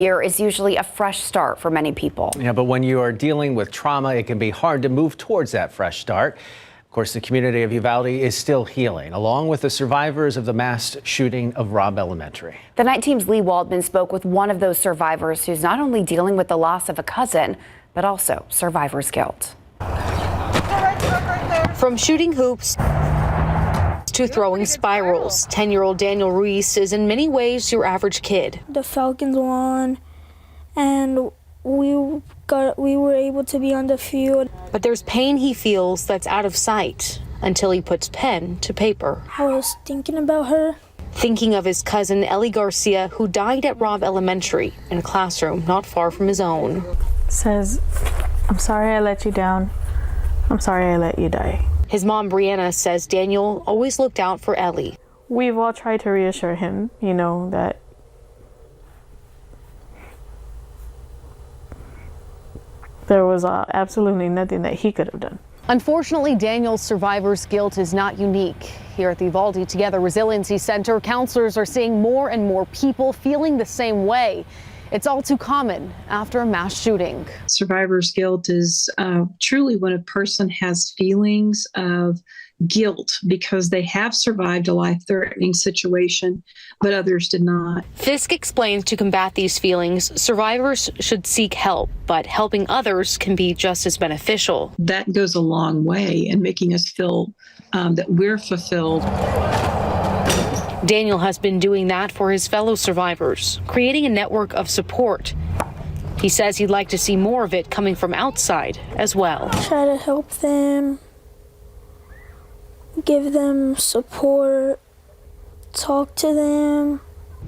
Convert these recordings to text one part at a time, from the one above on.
Year is usually a fresh start for many people. Yeah, but when you are dealing with trauma, it can be hard to move towards that fresh start. Of course, the community of Uvalde is still healing, along with the survivors of the mass shooting of Robb Elementary. The Night Team's Lee Waldman spoke with one of those survivors who's not only dealing with the loss of a cousin, but also survivor's guilt. From shooting hoops to throwing spirals, 10-year-old Daniel Ruiz is in many ways your average kid. The Falcons won, and we were able to be on the field. But there's pain he feels that's out of sight until he puts pen to paper. I was thinking about her. Thinking of his cousin Ellie Garcia, who died at Robb Elementary in a classroom not far from his own. Says, "I'm sorry I let you down. I'm sorry I let you die." His mom, Brianna, says Daniel always looked out for Ellie. We've all tried to reassure him, that there was absolutely nothing that he could have done. Unfortunately, Daniel's survivor's guilt is not unique. Here at the Uvalde Together Resiliency Center, counselors are seeing more and more people feeling the same way. It's all too common after a mass shooting. Survivor's guilt is truly when a person has feelings of guilt because they have survived a life-threatening situation, but others did not. Fisk explains to combat these feelings, survivors should seek help, but helping others can be just as beneficial. That goes a long way in making us feel that we're fulfilled. Daniel has been doing that for his fellow survivors, creating a network of support. He says he'd like to see more of it coming from outside as well. Try to help them, give them support, talk to them.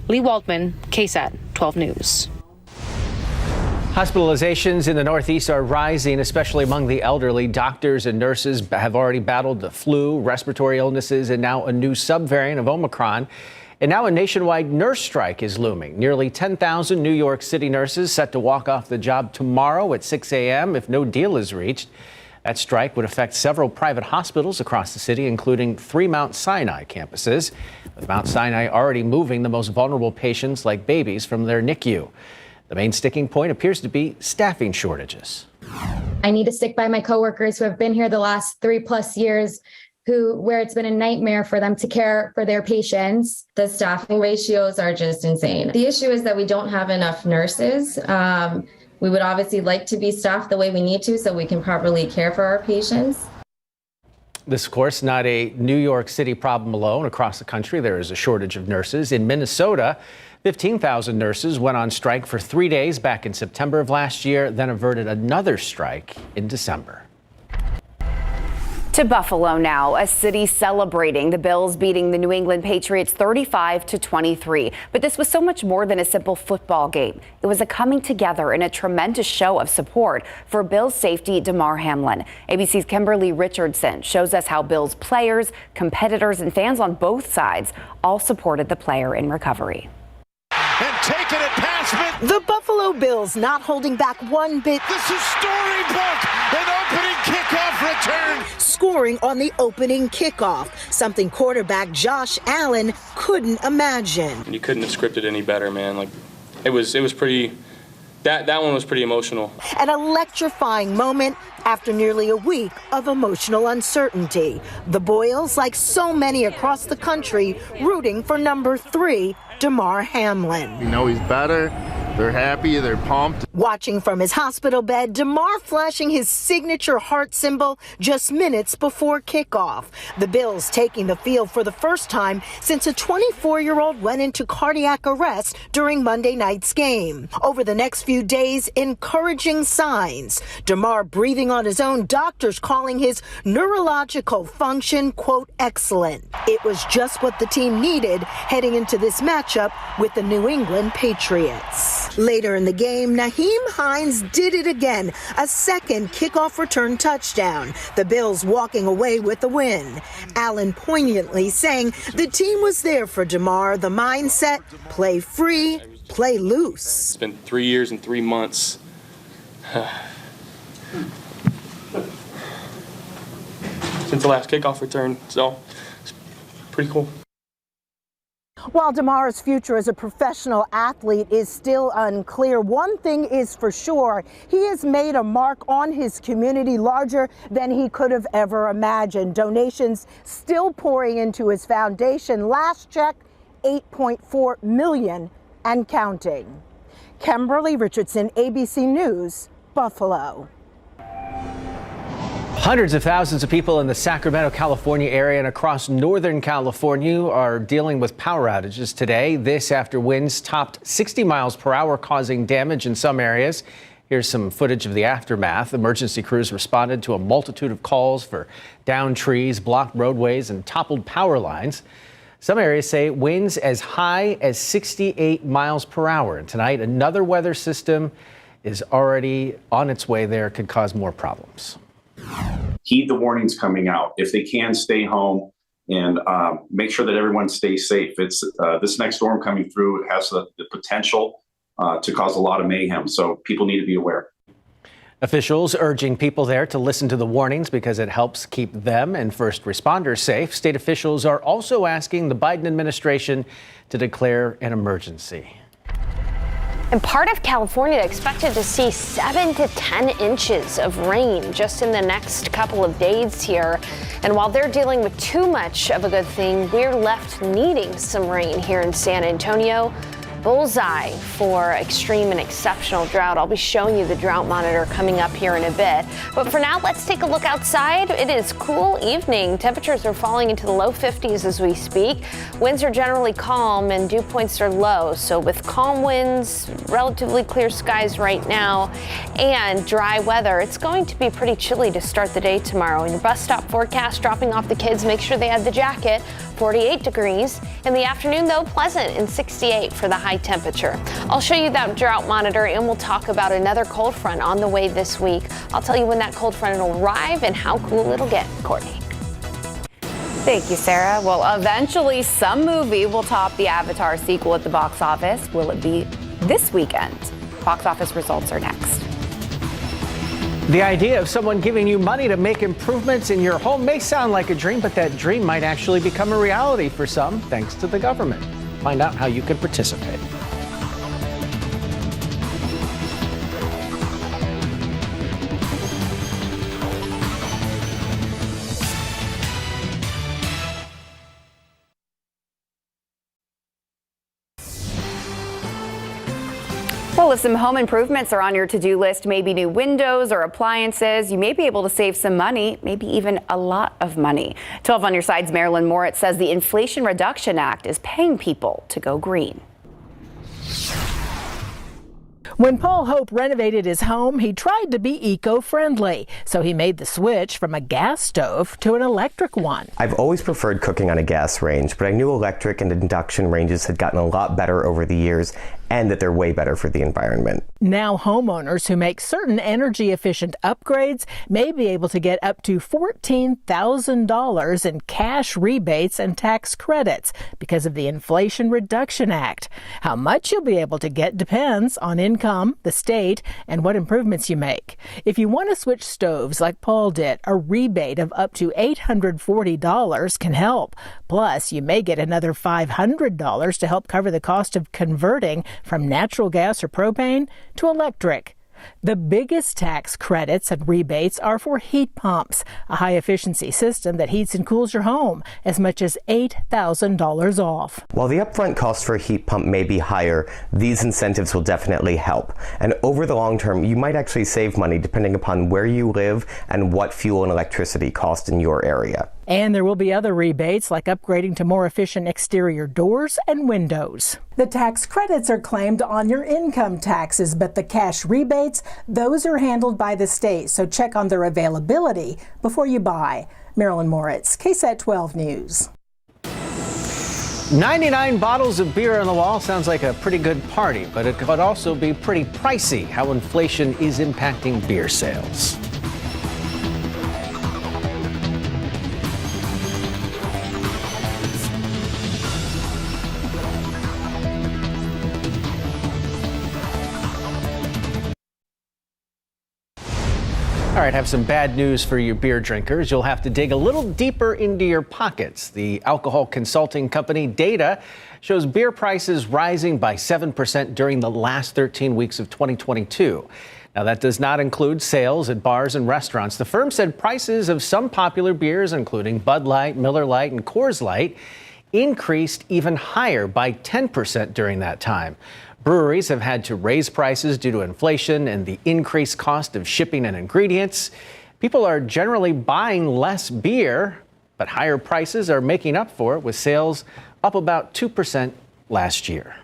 Lee Waldman, KSAT 12 News. Hospitalizations in the Northeast are rising, especially among the elderly. Doctors and nurses have already battled the flu, respiratory illnesses, and now a new subvariant of Omicron. And now a nationwide nurse strike is looming. Nearly 10,000 New York City nurses set to walk off the job tomorrow at 6 a.m. if no deal is reached. That strike would affect several private hospitals across the city, including 3 Mount Sinai campuses, with Mount Sinai already moving the most vulnerable patients like babies from their NICU. The main sticking point appears to be staffing shortages. I need to stick by my coworkers who have been here the last 3+ years, where it's been a nightmare for them to care for their patients. The staffing ratios are just insane. The issue is that we don't have enough nurses. We would obviously like to be staffed the way we need to so we can properly care for our patients. This, of course, not a New York City problem alone. Across the country, there is a shortage of nurses. In Minnesota, 15,000 nurses went on strike for 3 days back in September of last year, then averted another strike in December. To Buffalo now, a city celebrating the Bills beating the New England Patriots 35-23. But this was so much more than a simple football game. It was a coming together and a tremendous show of support for Bills safety Damar Hamlin. ABC's Kimberly Richardson shows us how Bills players, competitors, and fans on both sides all supported the player in recovery. And taking it past mid. The Buffalo Bills not holding back one bit. This is storybook. An opening kickoff return. Scoring on the opening kickoff, something quarterback Josh Allen couldn't imagine. You couldn't have scripted any better, man. Like it was pretty. That one was pretty emotional. An electrifying moment after nearly a week of emotional uncertainty. The Boyles, like so many across the country, rooting for number 3, Damar Hamlin. You know he's better. They're happy, they're pumped. Watching from his hospital bed, Damar flashing his signature heart symbol just minutes before kickoff. The Bills taking the field for the first time since a 24-year-old went into cardiac arrest during Monday night's game. Over the next few days, encouraging signs. Damar breathing on his own, doctors calling his neurological function, quote, excellent. It was just what the team needed heading into this matchup with the New England Patriots. Later in the game, Nyheim Hines did it again, a second kickoff return touchdown. The Bills walking away with the win. Allen poignantly saying the team was there for Damar, the mindset, play free, play loose. It's been 3 years and 3 months. Since the last kickoff return, so it's pretty cool. While Damar's future as a professional athlete is still unclear, one thing is for sure, he has made a mark on his community larger than he could have ever imagined. Donations still pouring into his foundation. Last check, $8.4 million and counting. Kimberly Richardson, ABC News, Buffalo. Hundreds of thousands of people in the Sacramento, California area and across Northern California are dealing with power outages today. This after winds topped 60 miles per hour, causing damage in some areas. Here's some footage of the aftermath. Emergency crews responded to a multitude of calls for downed trees, blocked roadways, and toppled power lines. Some areas say winds as high as 68 miles per hour. And tonight, another weather system is already on its way there, could cause more problems. Heed the warnings coming out. If they can, stay home and make sure that everyone stays safe. It's this next storm coming through has the potential to cause a lot of mayhem, so people need to be aware. Officials urging people there to listen to the warnings because it helps keep them and first responders safe. State officials are also asking the Biden administration to declare an emergency. And part of California expected to see 7 to 10 inches of rain just in the next couple of days here. And while they're dealing with too much of a good thing, we're left needing some rain here in San Antonio. Bullseye for extreme and exceptional drought. I'll be showing you the drought monitor coming up here in a bit. But for now, let's take a look outside. It is cool evening. Temperatures are falling into the low 50s as we speak. Winds are generally calm and dew points are low. So with calm winds, relatively clear skies right now, and dry weather, it's going to be pretty chilly to start the day tomorrow. In your bus stop forecast, dropping off the kids, make sure they have the jacket. 48 degrees. In the afternoon, though, pleasant and 68 for the high temperature. I'll show you that drought monitor and we'll talk about another cold front on the way this week. I'll tell you when that cold front will arrive and how cool it'll get. Courtney. Thank you, Sarah. Well, eventually some movie will top the Avatar sequel at the box office. Will it be this weekend? Box office results are next. The idea of someone giving you money to make improvements in your home may sound like a dream, but that dream might actually become a reality for some thanks to the government. Find out how you can participate. Well, if some home improvements are on your to-do list, maybe new windows or appliances, you may be able to save some money, maybe even a lot of money. 12 on your side's Marilyn Moritz says the Inflation Reduction Act is paying people to go green. When Paul Hope renovated his home, he tried to be eco-friendly, so he made the switch from a gas stove to an electric one. I've always preferred cooking on a gas range, but I knew electric and induction ranges had gotten a lot better over the years and that they're way better for the environment. Now homeowners who make certain energy-efficient upgrades may be able to get up to $14,000 in cash rebates and tax credits because of the Inflation Reduction Act. How much you'll be able to get depends on income, the state, and what improvements you make. If you want to switch stoves like Paul did, a rebate of up to $840 can help. Plus, you may get another $500 to help cover the cost of converting from natural gas or propane to electric. The biggest tax credits and rebates are for heat pumps, a high-efficiency system that heats and cools your home, as much as $8,000 off. While the upfront cost for a heat pump may be higher, these incentives will definitely help. And over the long term, you might actually save money depending upon where you live and what fuel and electricity cost in your area. And there will be other rebates like upgrading to more efficient exterior doors and windows. The tax credits are claimed on your income taxes, but the cash rebates, those are handled by the state, so check on their availability before you buy. Marilyn Moritz, KSAT12 News. 99 bottles of beer on the wall sounds like a pretty good party, but it could also be pretty pricey. How inflation is impacting beer sales. All All right, have some bad news for you beer drinkers. You'll have to dig a little deeper into your pockets. The alcohol consulting company data shows beer prices rising by 7% during the last 13 weeks of 2022. Now, that does not include sales at bars and restaurants. The firm said prices of some popular beers, including Bud Light, Miller Lite, and Coors Light, increased even higher by 10% during that time. Breweries have had to raise prices due to inflation and the increased cost of shipping and ingredients. People are generally buying less beer, but higher prices are making up for it, with sales up about 2% last year.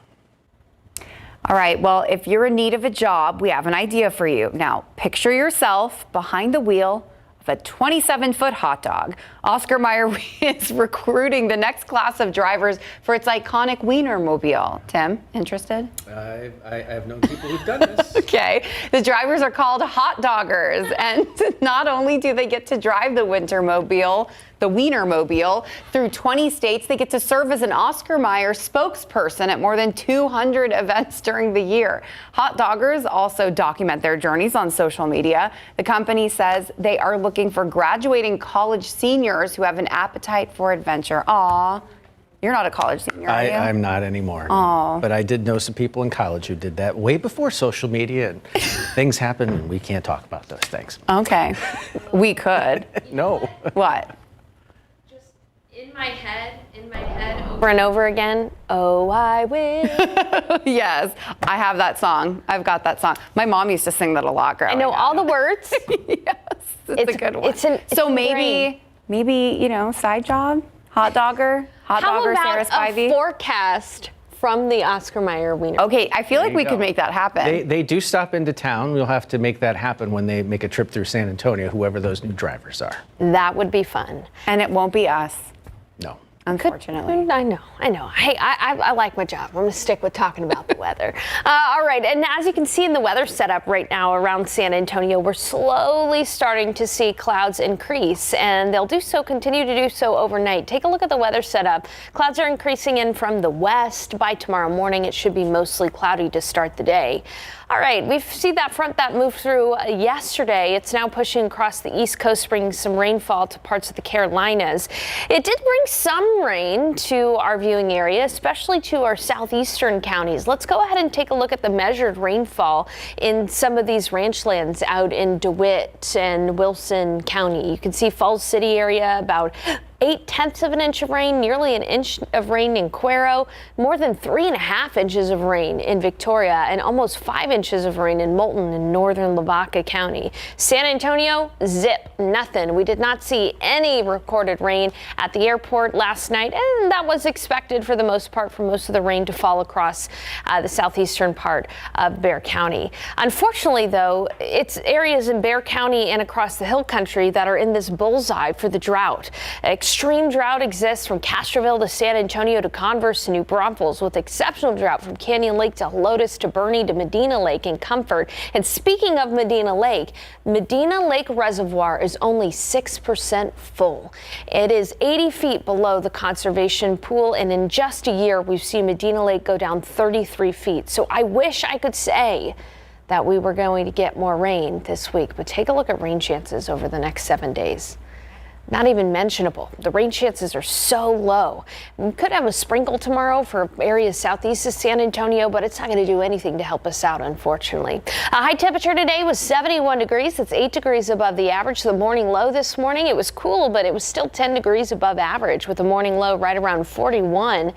All right, well, if you're in need of a job, we have an idea for you. Now, picture yourself behind the wheel of a 27-foot hot dog. Oscar Mayer is recruiting the next class of drivers for its iconic Wienermobile. Tim, interested? I have known people who've done this. Okay, the drivers are called hot doggers, and not only do they get to drive the Wienermobile through 20 states, they get to serve as an Oscar Mayer spokesperson at more than 200 events during the year. Hot doggers also document their journeys on social media. The company says they are looking for graduating college seniors who have an appetite for adventure. Aw, you're not a college senior, are you? I'm not anymore. Aw. But I did know some people in college who did that way before social media, and things happen and we can't talk about those things. Okay, we could. No. What? In my head, over and over again, oh, I will. Yes, I have that song. I've got that song. My mom used to sing that a lot growing up. I know all the words. Yes, it's a good one. So maybe, side job, hot dogger, Sarah Spivey. How about a forecast from the Oscar Mayer Wiener? Okay, I feel like we could make that happen. They do stop into town. We'll have to make that happen when they make a trip through San Antonio, whoever those new drivers are. That would be fun. And it won't be us. No. Unfortunately. I know. Hey, I like my job. I'm going to stick with talking about the weather. All right, and as you can see in the weather setup right now around San Antonio, we're slowly starting to see clouds increase, and they'll continue to do so overnight. Take a look at the weather setup. Clouds are increasing in from the west. By tomorrow morning, it should be mostly cloudy to start the day. All right, we've seen that front that moved through yesterday. It's now pushing across the East Coast, bringing some rainfall to parts of the Carolinas. It did bring some rain to our viewing area, especially to our southeastern counties. Let's go ahead and take a look at the measured rainfall in some of these ranch lands out in DeWitt and Wilson County. You can see Falls City area, about 0.8 of an inch of rain, nearly an inch of rain in Cuero, more than 3.5 inches of rain in Victoria, and almost 5 inches of rain in Moulton in northern Lavaca County. San Antonio, zip, nothing. We did not see any recorded rain at the airport last night, and that was expected for the most part for most of the rain to fall across the southeastern part of Bexar County. Unfortunately, though, it's areas in Bexar County and across the hill country that are in this bullseye for the drought. Extreme drought exists from Castroville to San Antonio to Converse to New Braunfels, with exceptional drought from Canyon Lake to Helotes to Bernie to Medina Lake and Comfort. And speaking of Medina Lake Reservoir is only 6% full. It is 80 feet below the conservation pool, and in just a year, we've seen Medina Lake go down 33 feet. So I wish I could say that we were going to get more rain this week, but take a look at rain chances over the next 7 days. Not even mentionable. The rain chances are so low. We could have a sprinkle tomorrow for areas southeast of San Antonio, but it's not going to do anything to help us out, unfortunately. A high temperature today was 71 degrees. It's 8 degrees above the average. The morning low this morning, it was cool, but it was still 10 degrees above average, with the morning low right around 41.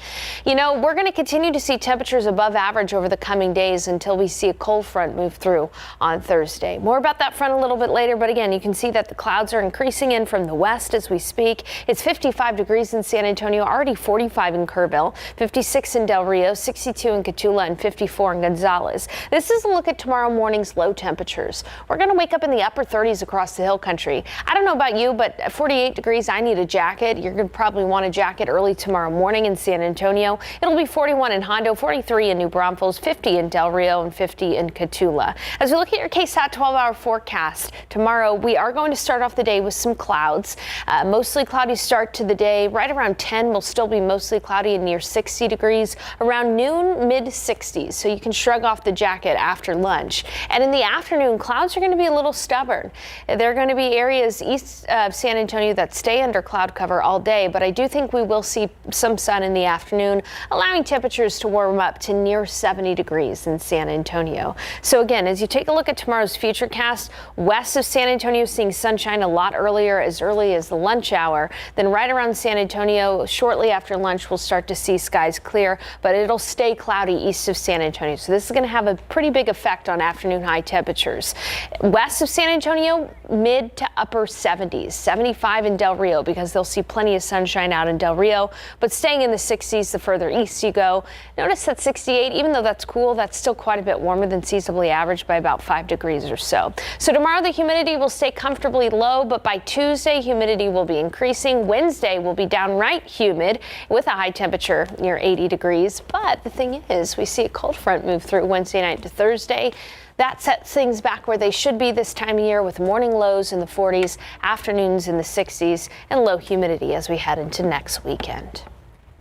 You know, we're going to continue to see temperatures above average over the coming days until we see a cold front move through on Thursday. More about that front a little bit later, but again, you can see that the clouds are increasing in from the west as we speak. It's 55 degrees in San Antonio, already 45 in Kerrville, 56 in Del Rio, 62 in Cotulla, and 54 in Gonzales. This is a look at tomorrow morning's low temperatures. We're going to wake up in the upper 30s across the hill country. I don't know about you, but at 48 degrees, I need a jacket. You're going to probably want a jacket early tomorrow morning in San Antonio. It'll be 41 in Hondo, 43 in New Braunfels, 50 in Del Rio, and 50 in Cotulla. As we look at your KSAT 12-hour forecast, tomorrow we are going to start off the day with some clouds. Mostly cloudy start to the day. Right around 10 will still be mostly cloudy and near 60 degrees. Around noon, mid-60s, so you can shrug off the jacket after lunch. And in the afternoon, clouds are going to be a little stubborn. There are going to be areas east of San Antonio that stay under cloud cover all day, but I do think we will see some sun in the afternoon, allowing temperatures to warm up to near 70 degrees in San Antonio. So again, as you take a look at tomorrow's futurecast, west of San Antonio seeing sunshine a lot earlier, as early as the lunch hour. Then right around San Antonio, shortly after lunch, we'll start to see skies clear, but it'll stay cloudy east of San Antonio. So this is going to have a pretty big effect on afternoon high temperatures. West of San Antonio, mid to upper 70s, 75 in Del Rio, because they'll see plenty of sunshine out in Del Rio, but staying in the 60s the further east you go. Notice that 68, even though that's cool, that's still quite a bit warmer than seasonably average by about 5 degrees or so. So tomorrow the humidity will stay comfortably low, but by Tuesday humidity will be increasing. Wednesday will be downright humid with a high temperature near 80 degrees. But the thing is, we see a cold front move through Wednesday night to Thursday. That sets things back where they should be this time of year, with morning lows in the 40s, afternoons in the 60s, and low humidity as we head into next weekend.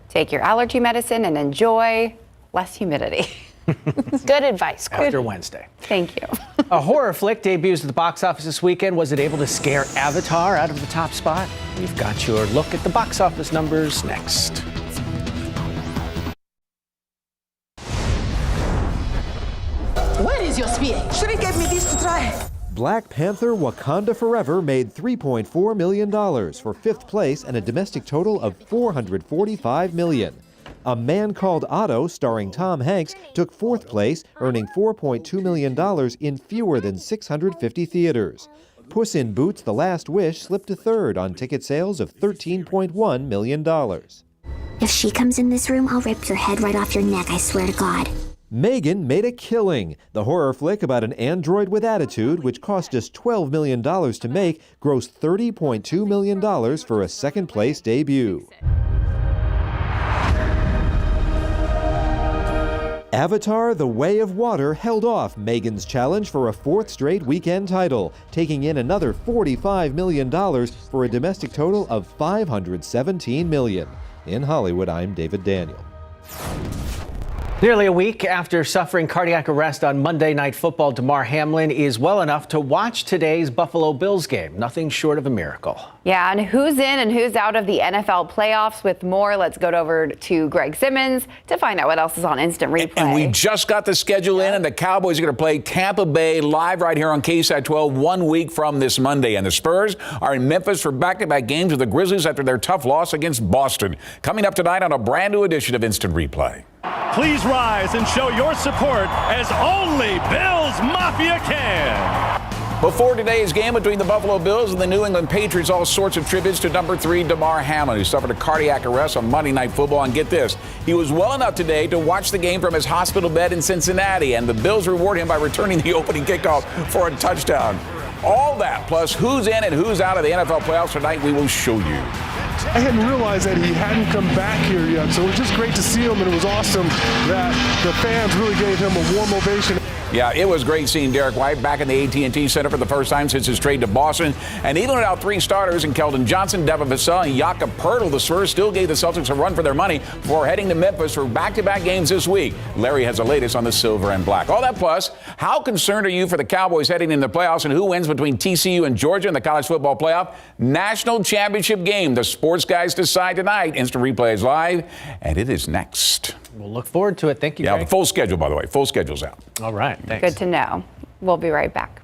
Take your allergy medicine and enjoy less humidity. Good advice. After Wednesday. Thank you. A horror flick debuts at the box office this weekend. Was it able to scare Avatar out of the top spot? We've got your look at the box office numbers next. Where is your spear? Shuri gave me this to try. Black Panther Wakanda Forever made $3.4 million for 5th place and a domestic total of $445 million. A Man Called Otto, starring Tom Hanks, took 4th place, earning $4.2 million in fewer than 650 theaters. Puss in Boots: The Last Wish slipped to 3rd on ticket sales of $13.1 million. If she comes in this room, I'll rip your head right off your neck, I swear to God. Megan made a killing. The horror flick about an android with attitude, which cost us $12 million to make, grossed $30.2 million for a 2nd place debut. Avatar: The Way of Water held off Megan's challenge for a 4th straight weekend title, taking in another $45 million for a domestic total of $517 million. In Hollywood, I'm David Daniel. Nearly a week after suffering cardiac arrest on Monday Night Football, Damar Hamlin is well enough to watch today's Buffalo Bills game. Nothing short of a miracle. Yeah, and who's in and who's out of the NFL playoffs? With more, let's go over to Greg Simmons to find out what else is on Instant Replay. And we just got the schedule in, and the Cowboys are going to play Tampa Bay live right here on KSAT12 1 week from this Monday. And the Spurs are in Memphis for back-to-back games with the Grizzlies after their tough loss against Boston. Coming up tonight on a brand new edition of Instant Replay. Please rise and show your support as only Bills Mafia can. Before today's game between the Buffalo Bills and the New England Patriots, all sorts of tributes to number 3 Damar Hamlin, who suffered a cardiac arrest on Monday Night Football. And get this, he was well enough today to watch the game from his hospital bed in Cincinnati, and the Bills reward him by returning the opening kickoff for a touchdown. All that, plus who's in and who's out of the NFL playoffs tonight, we will show you. I hadn't realized that he hadn't come back here yet, so it was just great to see him, and it was awesome that the fans really gave him a warm ovation. Yeah, it was great seeing Derek White back in the AT&T Center for the first time since his trade to Boston. And even without 3 starters in Keldon Johnson, Devin Vassell, and Jakob Poeltl, the Spurs still gave the Celtics a run for their money before heading to Memphis for back-to-back games this week. Larry has the latest on the silver and black. All that plus, how concerned are you for the Cowboys heading into the playoffs, and who wins between TCU and Georgia in the college football playoff? National championship game. The sports guys decide tonight. Instant Replay is live, and it is next. We'll look forward to it. Thank you, Yeah, Greg. the full schedule, by the way. Full schedule's out. All right. Thanks. Good to know. We'll be right back.